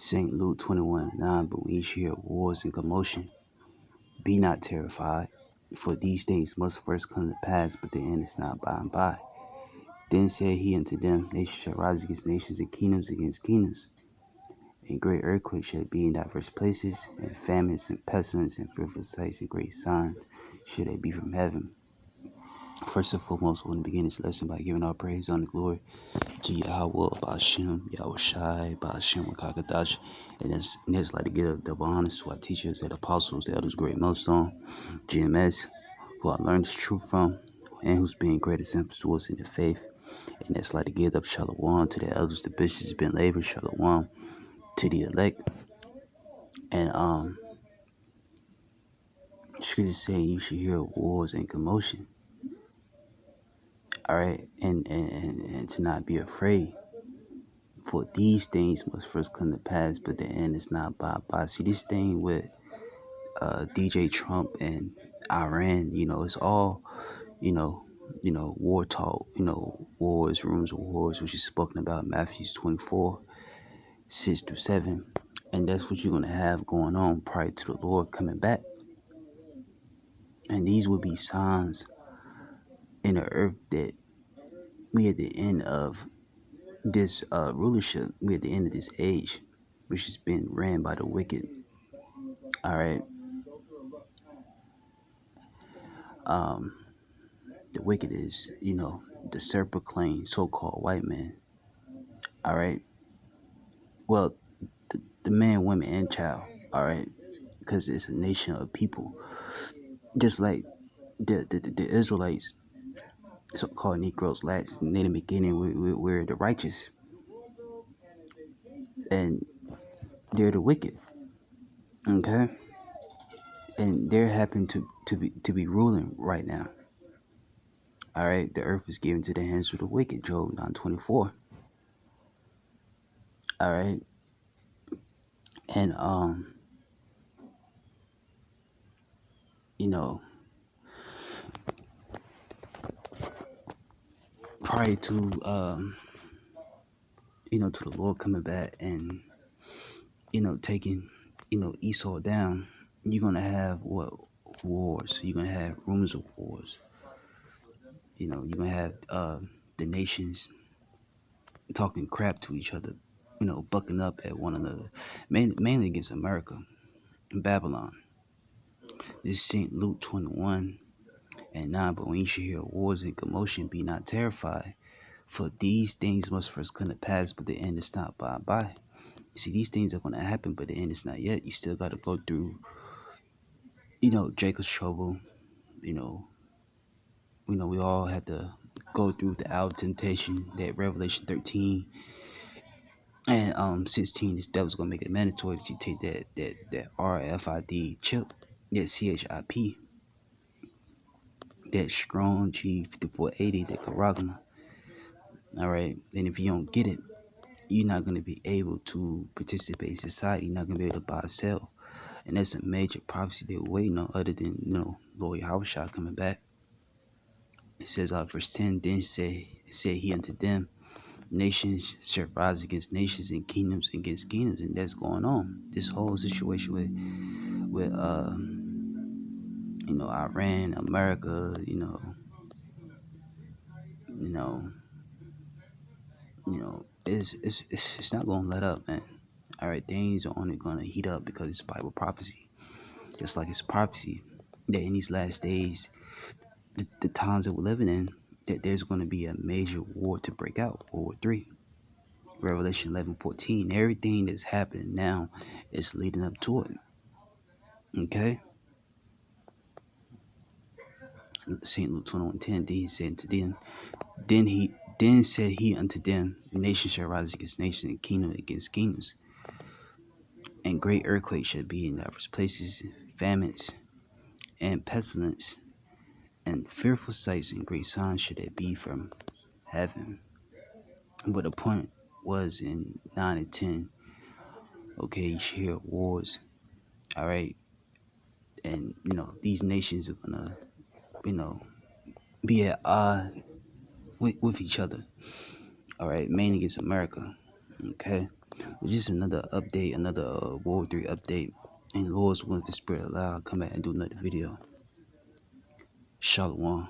St. Luke 21:9, but when you hear wars and commotion, be not terrified, for these things must first come to pass, but the end is not by and by. Then said he unto them, nations shall rise against nations, and kingdoms against kingdoms. And great earthquakes shall be in diverse places, and famines and pestilence and fearful sights and great signs should they be from heaven. First and foremost, I want to begin this lesson by giving all praise, honor, glory to Yahweh, Ba'ashem, Yahweh Shai, Ba'ashem, Wakakadash. And that's like to give a double honors to our teachers and apostles, the elders, great millstone, GMS, who I learned this truth from, and who's being great examples to us in the faith. And that's like to give up Shalom to the elders, the bishops, been labor, Shalom to the elect. And scripture saying you should hear wars and commotion. All right, and to not be afraid. For these things must first come to pass, but the end is not by. See, this thing with DJ Trump and Iran, it's all, you know, war talk, wars, rumors of wars, which is spoken about in Matthew 24:6-7. And that's what you're going to have going on prior to the Lord coming back. And these will be signs in the earth that we at the end of this rulership, we at the end of this age, which has been ran by the wicked. All right. The wicked is, the self-proclaimed so-called white man. All right. Well, the man, woman, and child. All right, because it's a nation of people, just like the Israelites, so-called Negroes, last in the beginning, we're the righteous, and they're the wicked. Okay, and they're happen to be ruling right now. All right, the earth is given to the hands of the wicked. Job 9:24. All right, and prior to to the Lord coming back and taking Esau down, you're gonna have what wars? You're gonna have rumors of wars. You're gonna have the nations talking crap to each other, bucking up at one another, mainly against America and Babylon. This is St. Luke 21:9. But when you should hear wars and commotion, be not terrified, for these things must first come to pass, but the end is not by and by. See, these things are going to happen, but the end is not yet. You still got to go through, Jacob's trouble. We all had to go through the hour of temptation, that Revelation 13 and 16. This devil's gonna make it mandatory that you take that RFID chip, that CHIP, that strong G5480, that Karagana. All right, and if you don't get it, you're not gonna be able to participate in society. You're not gonna be able to buy or sell. And that's a major prophecy they're waiting on, other than, Lord Yahushua coming back. It says, verse 10, then said he unto them, nations shall rise against nations, and kingdoms against kingdoms. And that's going on. This whole situation with Iran, America, it's not gonna let up, man. All right, things are only gonna heat up because it's Bible prophecy. Just like it's prophecy that in these last days, the times that we're living in, that there's going to be a major war to break out, World War III. Revelation 11:14. Everything that's happening now is leading up to it. Okay? St. Luke 21:10. Then he said to them, then said he unto them, nation shall rise against nation, and kingdom against kingdoms. And great earthquakes shall be in diverse places, famines and pestilence, and fearful sights and great signs should it be from heaven. But the point was in 9 and 10. Okay, you should hear wars. All right, and these nations are gonna be at odds with each other. All right, mainly against America. Okay, just another update, another World War 3 update. And Lord's willing to spread it loud. Come back and do another video. Shalom.